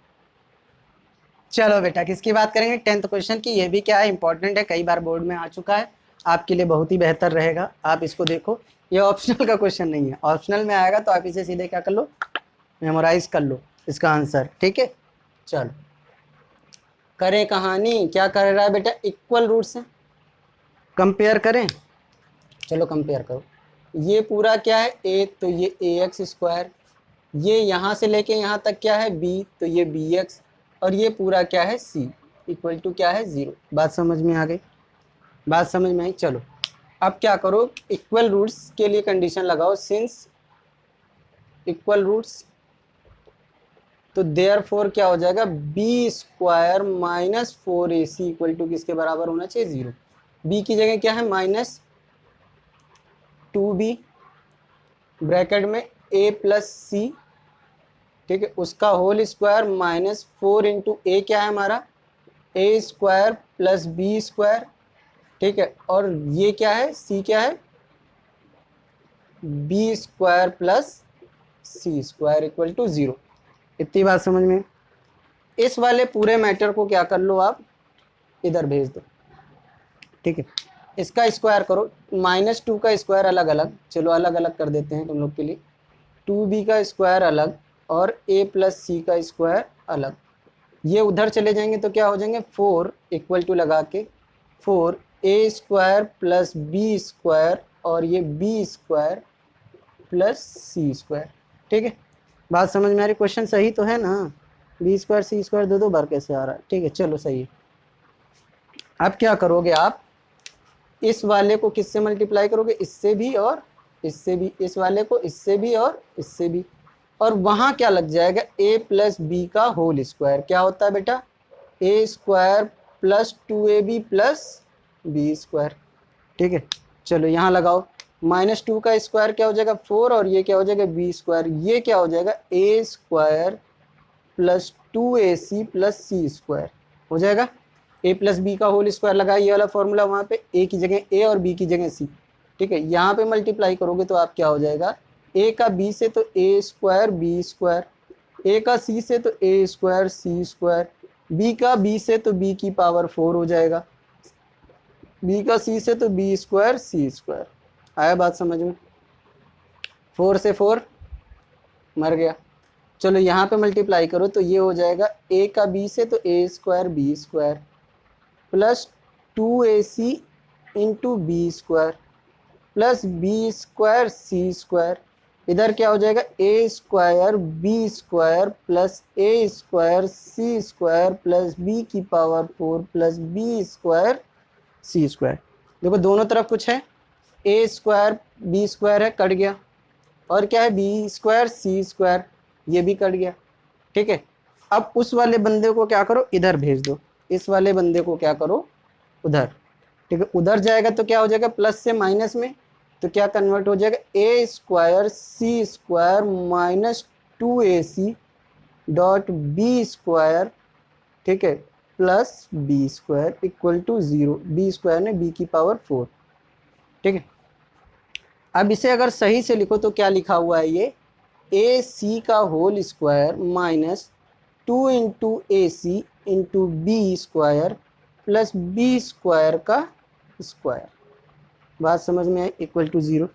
चलो बेटा किसकी बात करेंगे, 10th क्वेश्चन की। ये भी क्या है, इंपॉर्टेंट है, कई बार बोर्ड में आ चुका है, आपके लिए बहुत ही बेहतर रहेगा। आप इसको देखो, ये ऑप्शनल का क्वेश्चन नहीं है, ऑप्शनल में आएगा तो आप इसे सीधे क्या कर लो, मेमोराइज कर लो इसका आंसर, ठीक है। चलो करें कहानी, क्या कर रहा है बेटा, इक्वल रूट से कंपेयर करें। चलो कंपेयर करो, ये पूरा क्या है a, तो ये ax स्क्वायर, ये यहाँ से लेके यहाँ तक क्या है b, तो ये bx, और ये पूरा क्या है c इक्वल टू क्या है 0। बात समझ में आ गई, बात समझ में आई। चलो अब क्या करो, इक्वल रूट्स के लिए कंडीशन लगाओ, सिंस इक्वल रूट्स, तो देयरफॉर क्या हो जाएगा, B square minus 4ac equal to किसके बराबर होना चाहिए 0। b की जगह क्या है माइनस 2b ब्रैकेट में a प्लस सी, ठीक है, उसका whole square minus 4 into a क्या है हमारा a square plus B square, ठीक है, और ये क्या है c क्या है b square plus C square equal to 0। इतनी बात समझ में। इस वाले पूरे मैटर को क्या कर लो आप, इधर भेज दो, ठीक है। इसका स्क्वायर करो, -2 का स्क्वायर अलग अलग, चलो अलग अलग कर देते हैं तुम लोग के लिए, 2b का स्क्वायर अलग और a प्लस सी का स्क्वायर अलग, ये उधर चले जाएंगे तो क्या हो जाएंगे 4 इक्वल टू लगा के 4a square plus B square और ये b स्क्वायर प्लस सी स्क्वायर, ठीक है। बात समझ में आ रही, क्वेश्चन सही तो है ना, बी स्क्वायर सी स्क्वायर दो बार कैसे आ रहा है, ठीक है, चलो सही है। अब क्या करोगे आप, इस वाले को किससे मल्टीप्लाई करोगे, इससे भी और इससे भी, इस वाले को इससे भी और इससे भी, और वहां क्या लग जाएगा a प्लस बी का होल स्क्वायर, क्या होता है बेटा a square plus 2ab plus B square, ठीक है। चलो यहाँ लगाओ, -2 का स्क्वायर क्या हो जाएगा 4 और ये क्या हो जाएगा b स्क्वायर, ये क्या हो जाएगा a square plus 2ac plus C square हो जाएगा। a प्लस बी का होल स्क्वायर लगा, ये वाला फॉर्मूला वहाँ पे a की जगह a और b की जगह c, ठीक है। यहाँ पे मल्टीप्लाई करोगे तो आप क्या हो जाएगा, a का b से तो a square b square, a का c से तो a square c square, b का b से तो b की पावर 4 हो जाएगा, b का c से तो b स्क्वायर c स्क्वायर। आया बात समझ में, 4 से 4 मर गया। चलो यहाँ पे मल्टीप्लाई करो तो ये हो जाएगा a का b से तो a square b square plus 2ac into B square plus B square C square, इधर क्या हो जाएगा a square b square plus a square c square plus b की power 4 plus b square c square. देखो दोनों तरफ कुछ है, a स्क्वायर b स्क्वायर है कट गया, और क्या है b स्क्वायर c स्क्वायर, ये भी कट गया, ठीक है। अब उस वाले बंदे को क्या करो, इधर भेज दो, इस वाले बंदे को क्या करो उधर, ठीक है। उधर जाएगा तो क्या हो जाएगा प्लस से माइनस में, तो क्या कन्वर्ट हो जाएगा a square C square minus 2ac dot B square, ठीक है, plus B square equal to 0, B square ने b की पावर 4, ठीक है। अब इसे अगर सही से लिखो तो क्या लिखा हुआ है, ये ए सी का whole square minus 2 into A C into B square plus B square का स्क्वायर। बात समझ में आई, इक्वल टू 0।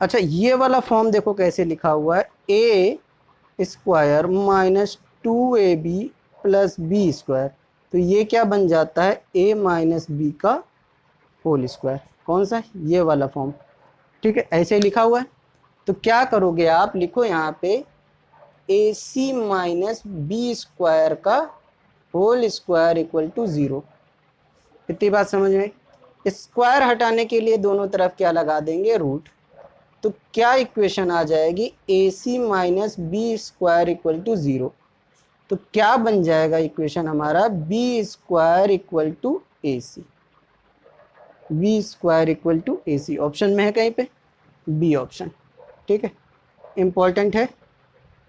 अच्छा ये वाला फॉर्म देखो कैसे लिखा हुआ है, A square minus 2ab plus B square, तो ये क्या बन जाता है a माइनस बी का होल स्क्वायर, कौन सा, ये वाला फॉर्म, ठीक है, ऐसे लिखा हुआ है। तो क्या करोगे आप, लिखो यहाँ पे ए सी माइनस बी स्क्वायर का होल स्क्वायर इक्वल टू 0। इतनी बात समझ में, स्क्वायर हटाने के लिए दोनों तरफ क्या लगा देंगे रूट, तो क्या इक्वेशन आ जाएगी A C minus B square equal to 0, तो क्या बन जाएगा इक्वेशन हमारा B square equal to A C, B square equal to A C, option में है कहीं पे बी ऑप्शन, ठीक है, इंपॉर्टेंट है,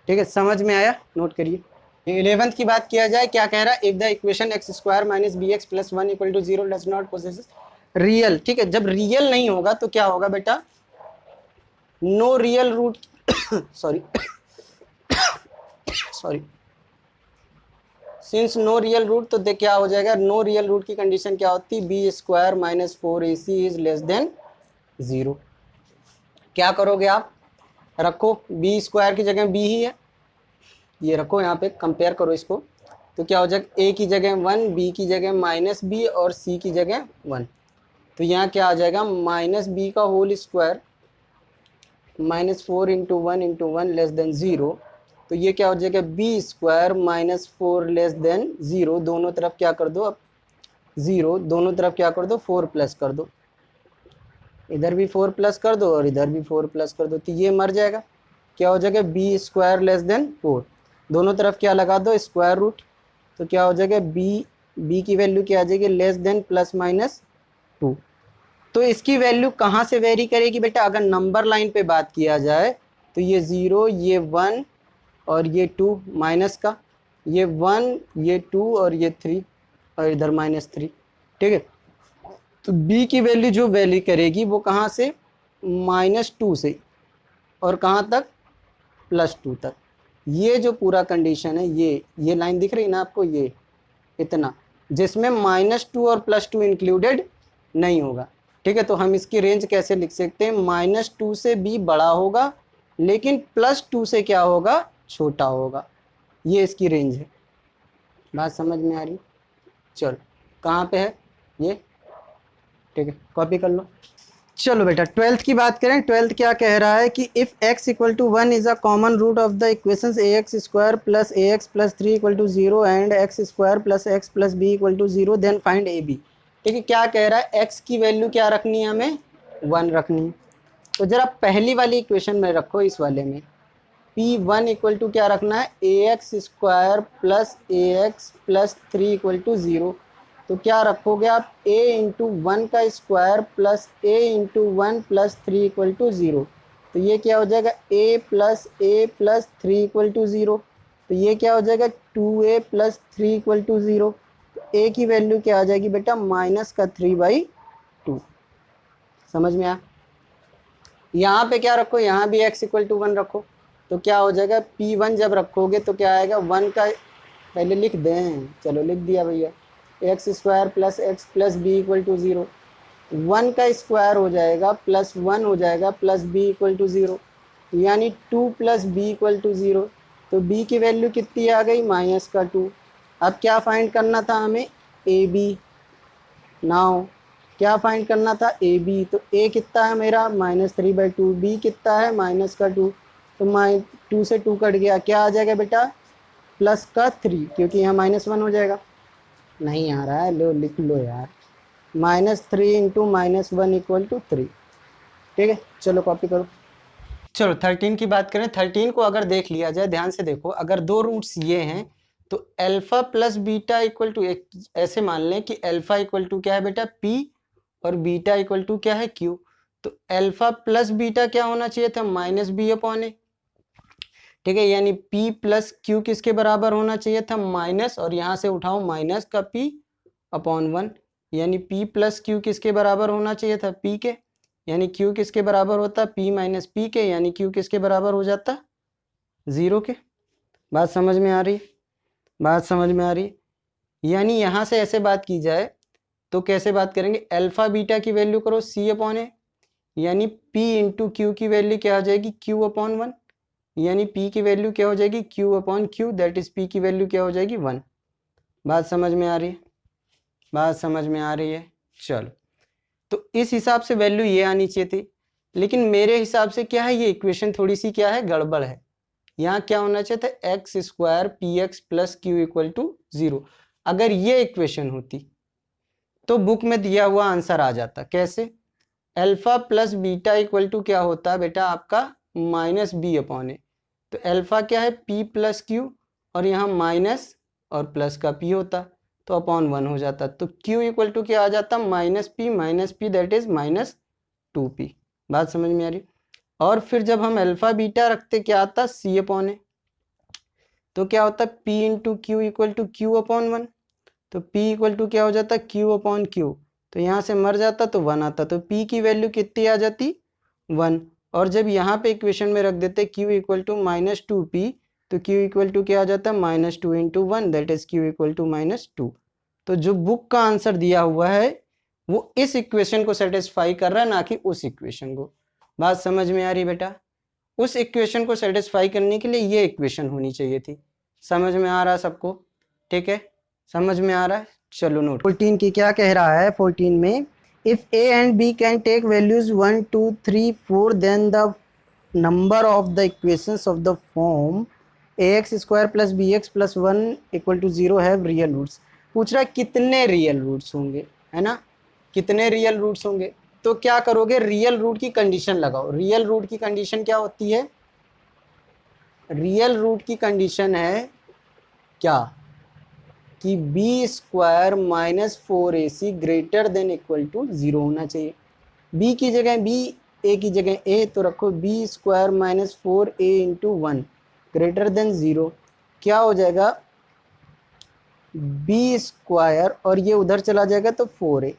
ठीक है, समझ में आया, नोट करिए। 11th की बात किया जाए, क्या कह रहा है, if the equation x square minus B x plus 1 equal to 0 does not possesses real, ठीक है। जब रियल नहीं होगा तो क्या होगा बेटा, no real root sorry since no real root, तो देख क्या हो जाएगा, नो रियल रूट की कंडीशन क्या होती है, B square minus 4ac is less than 0। क्या करोगे आप, रखो बी स्क्वायर की जगह बी ही है, ये रखो यहाँ पे, कंपेयर करो इसको, तो क्या हो जाएगा, ए की जगह 1, बी की जगह माइनस बी और सी की जगह 1। तो यहाँ क्या आ जाएगा, माइनस बी का whole square minus 4 into 1 less than 0। तो ये क्या हो जाएगा, B square minus 4 less than 0, दोनों तरफ क्या कर दो अब 0, दोनों तरफ क्या कर दो 4 प्लस कर दो, इधर भी 4 प्लस कर दो और इधर भी 4 प्लस कर दो, तो ये मर जाएगा, क्या हो जाएगा, बी स्क्वायर लेस देन 4, दोनों तरफ क्या लगा दो स्क्वायर रूट, तो क्या हो जाएगा, बी की वैल्यू क्या आ जाएगी, लेस देन प्लस माइनस 2। तो इसकी वैल्यू कहाँ से वेरी करेगी बेटा, अगर नंबर लाइन पे बात किया जाए तो ये 0, ये 1 और ये 2 माइनस का, ये 1, ये 2 और ये 3 और इधर -3, ठीक है। तो b की वैल्यू जो वैल्यू करेगी वो कहाँ से, -2 से और कहाँ तक, +2 तक। ये जो पूरा कंडीशन है, ये लाइन दिख रही है ना आपको, ये इतना, जिसमें -2 और +2 इंक्लूडेड नहीं होगा, ठीक है। तो हम इसकी रेंज कैसे लिख सकते हैं, -2 से b बड़ा होगा लेकिन +2 से क्या होगा, छोटा होगा, ये इसकी रेंज है। बात समझ में आ रही, चलो कहाँ पे है ये, ठीक है, कॉपी कर लो। चलो बेटा 12th की बात करें, 12th क्या कह रहा है कि if x equal to 1 is a common root of the equations ax square plus ax plus 3 equal to 0 and x square plus x plus b equal to 0 then find ab। ठीक है, क्या कह रहा है, x की value क्या रखनी है, हमें 1 रखनी है। तो जरा पहली वाली इक्वेशन में रखो, इस वाले में p1 इक्वल टू क्या रखना है, ax square plus ax plus 3 equal to 0। तो क्या रखोगे आप, a इंटू 1 का square plus a into 1 plus 3 equal to 0। तो ये क्या हो जाएगा, a प्लस 3 इक्वल टू 0। तो ये क्या हो जाएगा, 2a प्लस 3 इक्वल टू 0। तो a की वैल्यू क्या आ जाएगी बेटा, -3/2। समझ में आ, यहाँ पे क्या रखो, यहाँ भी x इक्वल टू 1 रखो। तो क्या हो जाएगा, p1 जब रखोगे तो क्या आएगा, 1 का, पहले लिख दें, चलो लिख दिया भैया, X square plus X plus B equal to 0, 1 का स्क्वायर हो जाएगा प्लस 1 हो जाएगा प्लस बी इक्वल टू 0, यानी 2 प्लस बी इक्वल टू 0। तो b की वैल्यू कितनी आ गई, -2। अब क्या फाइंड करना था हमें, ए बी। नाउ क्या फाइंड करना था, ए बी। तो a कितना है मेरा, -3/2, b कितना है, -2। तो 2 से 2 कट गया, क्या आ जाएगा बेटा, +3, क्योंकि यहाँ -1 हो जाएगा। नहीं आ रहा है, लो लिख लो यार, -3 इंटू -1 इक्वल टू 3। ठीक है, चलो कॉपी करो। चलो 13 की बात करें, 13 को अगर देख लिया जाए, ध्यान से देखो, अगर दो रूट्स ये हैं तो alpha plus beta equal to, एक ऐसे मान लें कि अल्फा इक्वल टू क्या है बेटा, p और बीटा इक्वल टू क्या है, q। तो अल्फा प्लस बीटा क्या होना चाहिए था, -b/a। ठीक है, यानी p प्लस क्यू किसके बराबर होना चाहिए था, माइनस, और यहाँ से उठाओ माइनस का p/1, यानी p प्लस क्यू किसके बराबर होना चाहिए था, p के, यानी q किसके बराबर होता, p माइनस p के, यानी q किसके बराबर हो जाता, 0 के। बात समझ में आ रही, बात समझ में आ रही। यानी यहाँ से ऐसे बात की जाए तो कैसे बात करेंगे, अल्फा बीटा की वैल्यू करो c/a, यानी p इंटू क्यू की वैल्यू क्या हो जाएगी, q/1, यानी p की वैल्यू क्या हो जाएगी, q/q, दैट इज p की वैल्यू क्या हो जाएगी, 1। बात समझ में आ रही है, बात समझ में आ रही है। चलो, तो इस हिसाब से वैल्यू ये आनी चाहिए थी, लेकिन मेरे हिसाब से क्या है, ये इक्वेशन थोड़ी सी क्या है, गड़बड़ है। यहाँ क्या होना चाहिए था, X square P X plus Q equal to 0। अगर ये इक्वेशन होती तो बुक में दिया हुआ आंसर आ जाता, कैसे, alpha plus beta equal to क्या होता है बेटा आपका, -b/a। तो अल्फा क्या है, p प्लस क्यू, और यहाँ माइनस और प्लस का p होता, तो /1 हो जाता। तो q इक्वल टू क्या आ जाता, -p दैट इज -2p। बात समझ में आ रही। और फिर जब हम अल्फा बीटा रखते क्या आता, c/a। तो क्या होता, p into Q equal to q/1। तो p इक्वल टू क्या हो जाता, q/q। तो यहाँ से मर जाता तो 1 आता, तो p की वैल्यू कितनी आ जाती, 1। और जब यहाँ पे इक्वेशन में रख देते q इक्वल टू -2p, तो q इक्वल टू क्या आ जाता है, -2 into 1, that is q equal to -2। तो जो बुक का आंसर दिया हुआ है वो इस इक्वेशन को सेटिस्फाई कर रहा है, ना कि उस इक्वेशन को। बात समझ में आ रही बेटा? उस इक्वेशन को सेटिस्फाई करने के लिए ये इक्वेशन होनी चाहिए थी। समझ में आ रहा है सबको? ठीक है, समझ में आ रहा है? चलो नोट। 14 की क्या कह रहा है? 14 में if a and b can take values 1 2 3 4 then the number of the equations of the form ax square plus bx plus 1 equal to 0 have real roots। पूछ रहा है कितने रियल रूट्स होंगे, है ना, कितने रियल रूट्स होंगे। तो क्या करोगे, रियल रूट की कंडीशन लगाओ। रियल रूट की कंडीशन क्या होती है? रियल रूट की कंडीशन है क्या, कि B square -4ac greater than equal to 0 होना चाहिए। बी की जगह बी, ए की जगह ए, तो रखो B square -4a into 1 greater than 0। क्या हो जाएगा, बी स्क्वायर, और ये उधर चला जाएगा तो 4a,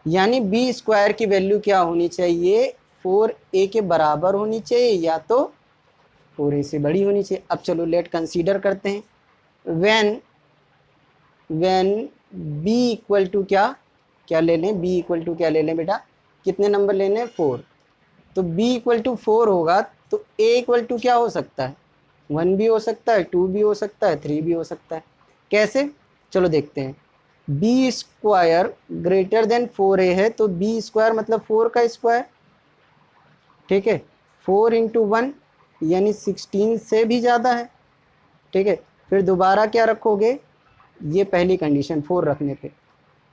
यानी बी स्क्वायर की वैल्यू क्या होनी चाहिए, 4a के बराबर होनी चाहिए, या तो 4a से बड़ी होनी चाहिए। अब चलो लेट कंसीडर करते हैं। व्हेन b इक्वल टू क्या, क्या ले लें, b इक्वल टू क्या ले लें बेटा, कितने नंबर लेने हैं, 4। तो b इक्वल टू 4 होगा तो a इक्वल टू क्या हो सकता है, 1 भी हो सकता है, 2 भी हो सकता है, 3 भी हो सकता है। कैसे, चलो देखते हैं। b square greater than 4a है, तो b स्क्वायर मतलब 4 का स्क्वायर, ठीक है, 4 इंटू 1 यानी 16 से भी ज़्यादा है, ठीक है। फिर दोबारा क्या रखोगे, ये पहली कंडीशन 4 रखने पे,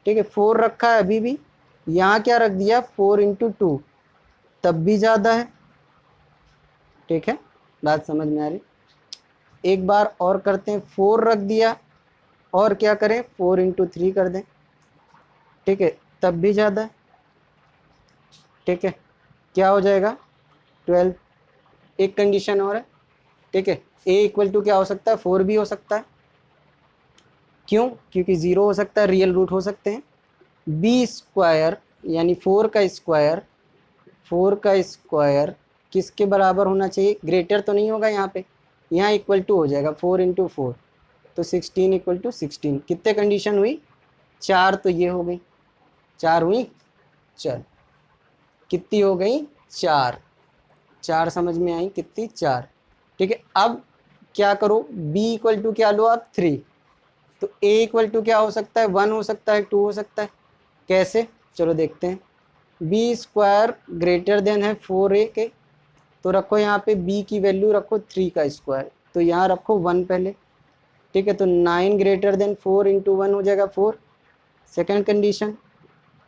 ठीक है, 4 रखा है अभी भी, यहाँ क्या रख दिया, 4 इंटू 2 तब भी ज़्यादा है, ठीक है। बात समझ में आ रही? एक बार और करते हैं, 4 रख दिया और क्या करें, 4 इंटू 3 कर दें, ठीक है, तब भी ज़्यादा है, ठीक है। क्या हो जाएगा, 12। एक कंडीशन और है, ठीक है। a इक्वल टू क्या हो सकता है, 4 भी हो सकता है। क्यों, क्योंकि 0 हो सकता है, रियल रूट हो सकते हैं। b स्क्वायर यानी 4 का स्क्वायर, 4 का स्क्वायर किसके बराबर होना चाहिए, ग्रेटर तो नहीं होगा यहाँ पे, यहाँ इक्वल टू हो जाएगा 4 इंटू 4, तो 16 इक्वल टू 16। कितने कंडीशन हुई, 4, तो ये हो गई, 4 हुई, चल कितनी हो गई, 4, 4 समझ में आई कितनी, 4, ठीक है। अब क्या करो, b इक्वल टू क्या लो आप, 3, तो a इक्वल टू क्या हो सकता है, 1 हो सकता है, 2 हो सकता है। कैसे, चलो देखते हैं। b स्क्वायर ग्रेटर देन है 4a के, तो रखो यहाँ पे b की वैल्यू रखो 3 का स्क्वायर, तो यहाँ रखो 1 पहले, ठीक है। तो 9 ग्रेटर देन 4 इंटू 1 हो जाएगा 4, सेकेंड कंडीशन,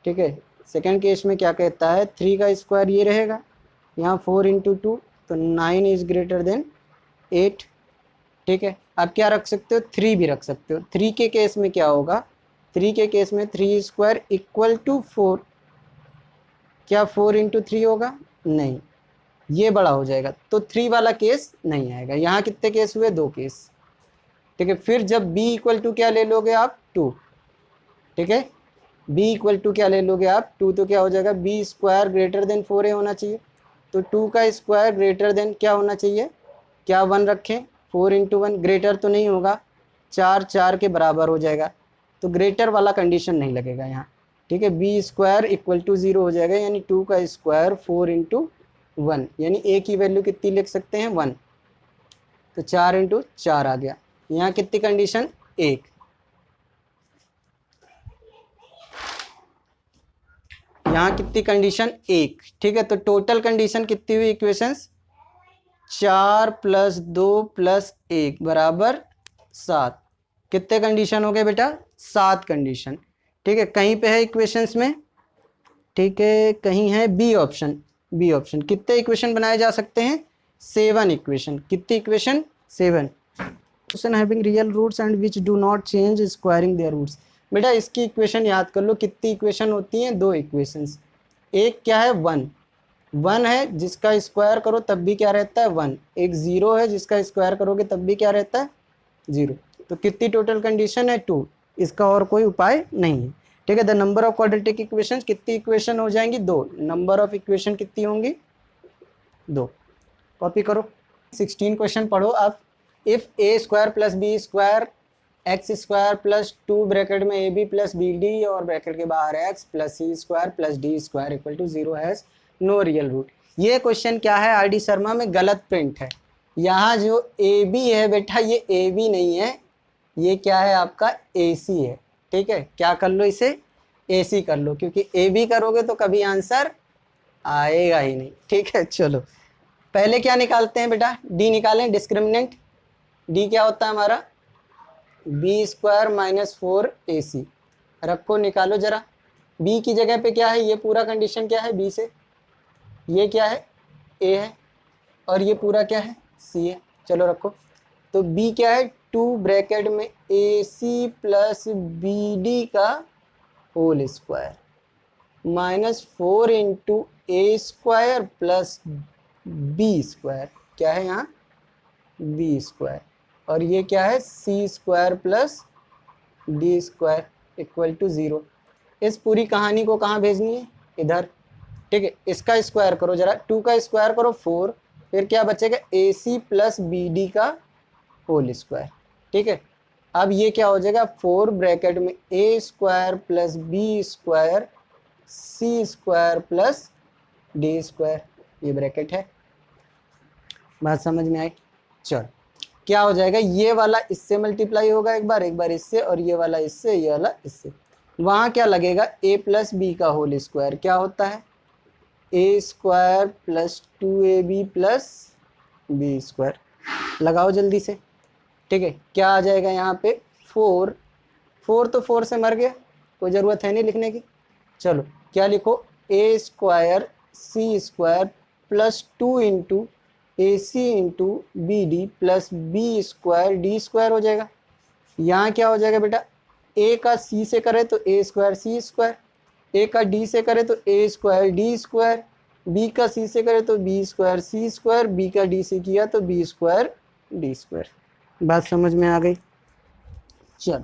ठीक है। सेकेंड केस में क्या कहता है, 3 का स्क्वायर ये रहेगा, यहाँ 4 इंटू 2, तो 9 इज ग्रेटर देन 8, ठीक है। अब क्या रख सकते हो, 3 भी रख सकते हो। 3 के केस में क्या होगा, 3 के केस में 3 स्क्वायर इक्वल टू 4, क्या 4 इंटू 3 होगा, नहीं, ये बड़ा हो जाएगा, तो 3 वाला केस नहीं आएगा। यहाँ कितने केस हुए, 2 केस, ठीक है। फिर जब b इक्वल टू क्या ले लोगे आप, 2, ठीक है, b इक्वल टू क्या ले लोगे आप, 2, तो क्या हो जाएगा, b square greater than 4a होना चाहिए, तो 2 का स्क्वायर ग्रेटर देन क्या होना चाहिए, क्या 1 रखें, 4 इंटू 1 ग्रेटर तो नहीं होगा, 4 4 के बराबर हो जाएगा, तो ग्रेटर वाला कंडीशन नहीं लगेगा यहाँ, ठीक है। b स्क्वायर इक्वल टू 0 हो जाएगा, यानी 2 का स्क्वायर 4 इंटू 1, यानी a की वैल्यू कितनी लिख सकते हैं, 1, तो 4 इंटू 4 आ गया। यहाँ कितनी कंडीशन, 1, यहाँ कितनी कंडीशन, 1, ठीक है। तो टोटल कंडीशन कितनी हुई, इक्वेशंस 4 + 2 + 1 बराबर 7। कितने कंडीशन हो गए बेटा, 7 कंडीशन, ठीक है। कहीं पे है इक्वेशंस में, ठीक है, कहीं है बी ऑप्शन, बी ऑप्शन। कितने इक्वेशन बनाए जा सकते हैं, 7 इक्वेशन। कितनी equation, 7। Equation having real roots and which do not change squaring their roots. बेटा इसकी इक्वेशन याद कर लो, कितनी इक्वेशन होती हैं, 2 इक्वेशंस। एक क्या है, 1 है जिसका स्क्वायर करो तब भी क्या रहता है, 1। एक 0 है जिसका स्क्वायर करोगे तब भी क्या रहता है, 0। तो कितनी टोटल कंडीशन है, 2। इसका और कोई उपाय नहीं है, ठीक है। The number of quadratic equation, कितनी इक्वेशन हो जाएंगी, 2। नंबर ऑफ इक्वेशन कितनी होंगी, 2। कॉपी करो, 16 क्वेश्चन पढ़ो आप, if A square plus B square X square plus 2 bracket में A B plus B D और ब्रैकेट के बाहर X plus C square plus D square equal to 0 has no real root. ये question क्या है are D Sharma में गलत print है। यहाँ जो ए बी है बेटा ये ए बी नहीं है, ये क्या है आपका ए सी है। ठीक है, क्या कर लो इसे ए सी कर लो, क्योंकि ए बी करोगे तो कभी आंसर आएगा ही नहीं। ठीक है, चलो पहले क्या निकालते हैं बेटा, डी निकालें, डिस्क्रिमिनेंट। डी क्या होता है हमारा बी स्क्वायर माइनस 4ac रखो, निकालो जरा। बी की जगह पे क्या है, ये पूरा कंडीशन क्या है बी से, ये क्या है ए है और ये पूरा क्या है सी है। चलो रखो, तो बी क्या है 2 ब्रैकेट में A C plus B D का whole square minus 4 into A square plus B square, क्या है यहाँ बी स्क्वायर, और ये क्या है C square plus D square equal to 0। इस पूरी कहानी को कहाँ भेजनी है, इधर। ठीक है, इसका स्क्वायर करो जरा, 2 का स्क्वायर करो 4, फिर क्या बचेगा ए सी प्लस बी डी का होल स्क्वायर। ठीक है, अब ये क्या हो जाएगा 4 ब्रैकेट में ए स्क्वायर प्लस बी स्क्वायर सी स्क्वायर प्लस डी स्क्वायर, ये ब्रैकेट है। बात समझ में आई। चल क्या हो जाएगा, ये वाला इससे मल्टीप्लाई होगा एक बार इससे, और ये वाला इससे, ये वाला इससे। वहाँ क्या लगेगा a प्लस बी का होल स्क्वायर क्या होता है A square plus 2ab plus B square. लगाओ जल्दी से। ठीक है, क्या आ जाएगा यहाँ पे 4 तो 4 से मर गया, कोई ज़रूरत है नहीं लिखने की। चलो क्या लिखो A square C square plus 2 into A C into B D plus B square D square हो जाएगा। यहाँ क्या हो जाएगा बेटा, ए का सी से करे तो ए स्क्वायर सी स्क्वायर, ए का डी से करे तो ए स्क्वायर डी स्क्वायर, बी का सी से करे तो बी स्क्वायर सी स्क्वायर, बी का डी से किया तो बी स्क्वायर डी स्क्वायर। बात समझ में आ गई। चल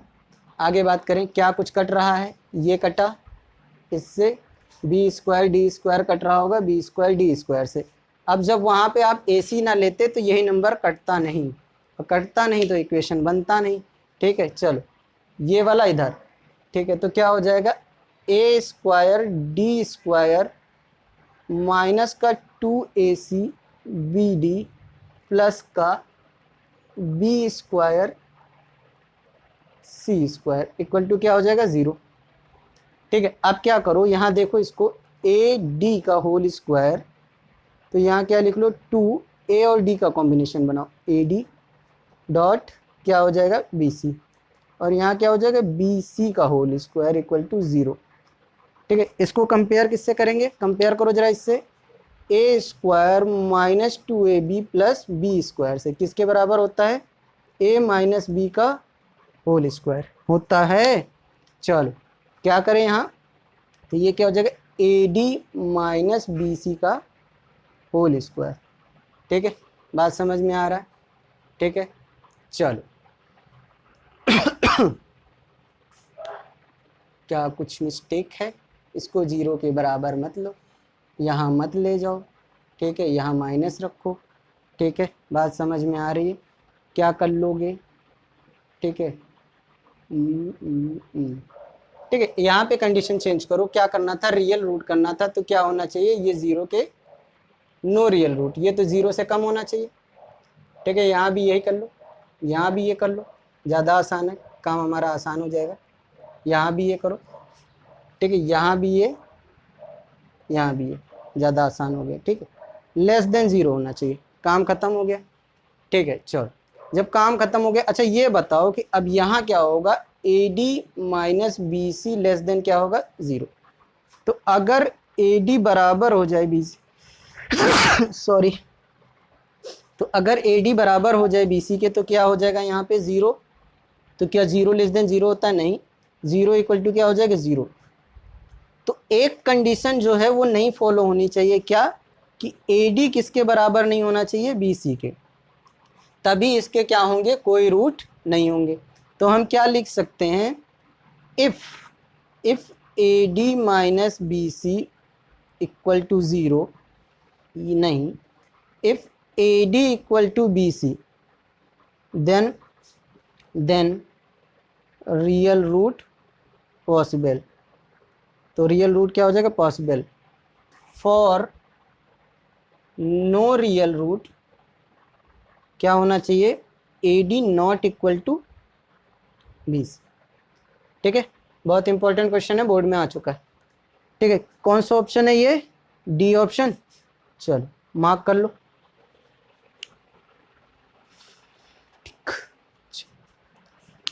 आगे बात करें, क्या कुछ कट रहा है, ये कटा इससे, B square D square cut रहा होगा बी स्क्वायर डी स्क्वायर से। अब जब वहाँ पे आप ए सी ना लेते तो यही नंबर कटता नहीं, और कटता नहीं तो इक्वेशन बनता नहीं। ठीक है, चलो ये वाला इधर। ठीक है, तो क्या हो जाएगा A square D square minus का 2ac बी डी प्लस का B square C square equal to क्या हो जाएगा 0। ठीक है, अब क्या करो, यहाँ देखो इसको ए डी का होल स्क्वायर, तो यहाँ क्या लिख लो 2a और d का कॉम्बिनेशन बनाओ, ए डी डॉट क्या हो जाएगा बी सी, और यहाँ क्या हो जाएगा बी सी का होल स्क्वायर इक्वल टू 0। ठीक है, इसको कंपेयर किससे करेंगे, कंपेयर करो जरा इससे, A square minus 2ab plus B square से, किसके बराबर होता है a माइनस बी का होल स्क्वायर होता है। चलो क्या करें यहाँ, तो ये क्या हो जाएगा A D minus B C का होल स्क्वायर। ठीक है, बात समझ में आ रहा है। ठीक है, चलो क्या कुछ मिस्टेक है, इसको 0 के बराबर मत लो, यहाँ मत ले जाओ। ठीक है, यहाँ माइनस रखो। ठीक है, बात समझ में आ रही है, क्या कर लोगे। ठीक है, ठीक है, यहाँ पे कंडीशन चेंज करो, क्या करना था रियल रूट करना था, तो क्या होना चाहिए ये 0 के नो रियल रूट, ये तो 0 से कम होना चाहिए। ठीक है, यहाँ भी यही कर लो, यहाँ भी ये कर लो, ज़्यादा आसान है, काम हमारा आसान हो जाएगा। यहाँ भी ये करो। ठीक है, यहाँ भी ये, यहाँ भी ये, ज़्यादा आसान हो गया। ठीक है, लेस देन 0 होना चाहिए, काम ख़त्म हो गया। ठीक है, चलो जब काम ख़त्म हो गया, अच्छा ये बताओ कि अब यहाँ क्या होगा A D minus B C less than क्या होगा 0। तो अगर ए डी बराबर हो जाए बी सी सॉरी, तो अगर ए डी बराबर हो जाए बी सी के तो क्या हो जाएगा यहाँ पे 0। तो क्या 0 लेस देन 0 होता है, नहीं, 0 इक्वल टू क्या हो जाएगा 0। तो एक कंडीशन जो है वो नहीं फॉलो होनी चाहिए, क्या कि ए डी किसके बराबर नहीं होना चाहिए बी सी के, तभी इसके क्या होंगे कोई रूट नहीं होंगे। तो हम क्या लिख सकते हैं, if A D minus B C equal to 0, नहीं, if A D equal to B C then real root possible. तो रियल रूट क्या हो जाएगा? Possible. For no real root क्या होना चाहिए? AD not equal to 20। ठीक है, बहुत इंपॉर्टेंट क्वेश्चन है, बोर्ड में आ चुका है। ठीक है, कौन सा ऑप्शन है ये? D option. चलो मार्क कर लो।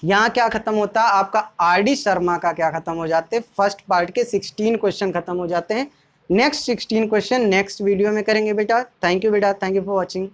यहाँ क्या खत्म होता है आपका? RD शर्मा का क्या खत्म हो जाते हैं? फर्स्ट पार्ट के 16 क्वेश्चन खत्म हो जाते हैं। नेक्स्ट 16 क्वेश्चन नेक्स्ट वीडियो में करेंगे बेटा। थैंक यू बेटा, थैंक यू फॉर वॉचिंग।